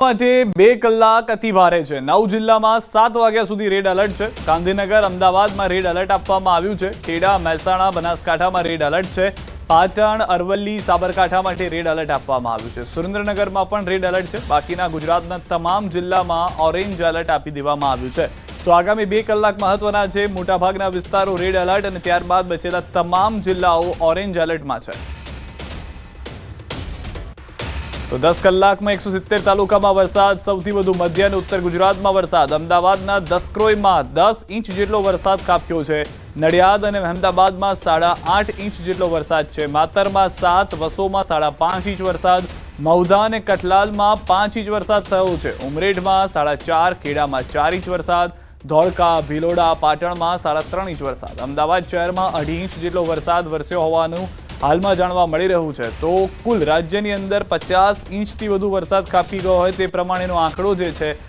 માટે 2 કલાક અતિ ભારે છે। 9 જિલ્લામાં 7 વાગ્યા સુધી રેડ એલર્ટ છે। ગાંધીનગર અમદાવાદમાં રેડ એલર્ટ આપવામાં આવ્યું છે। ખેડા મહેસાણા બનાસકાંઠામાં રેડ એલર્ટ છે। પાટણ અરવલ્લી સાબરકાંઠા માટે રેડ એલર્ટ આપવામાં આવ્યું છે। સુરેન્દ્રનગરમાં પણ રેડ એલર્ટ છે। બાકીના ગુજરાતના તમામ જિલ્લામાં ઓરેન્જ એલર્ટ આપી દેવામાં આવ્યું છે। તો આગામી 2 કલાક મહત્વના છે। મોટાભાગના વિસ્તારો રેડ એલર્ટ અને ત્યારબાદ બચેલા તમામ જિલ્લાઓ ઓરેન્જ એલર્ટમાં છે। તો 10 કલાકમાં 170 તાલુકામાં વરસાદ। સૌથી વધુ મધ્ય અને ઉત્તર ગુજરાતમાં વરસાદ। અમદાવાદના દસક્રોઈમાં 10 ઇંચ જેટલો વરસાદ ખાબક્યો છે। નડિયાદ અને અહેમદાબાદમાં 8.5 ઇંચ જેટલો વરસાદ છે। માતરમાં 7, વસોમાં 5.5 ઇંચ વરસાદ। મહુધા અને કઠલાલમાં 5 ઇંચ વરસાદ થયો છે। ઉમરેઠમાં 4.5, ખેડામાં 4 ઇંચ વરસાદ। ધોળકા, ભિલોડા, પાટણમાં 3.5 ઇંચ વરસાદ। અમદાવાદ શહેરમાં 2.5 ઇંચ જેટલો વરસાદ વરસ્યો હોવાનું હાલમાં જાણવા મળી રહ્યું છે। તો કુલ રાજ્યની અંદર 50 ઇંચથી વધુ વરસાદ ખાબકી ગયો હોય તે પ્રમાણેનો આંકડો જે છે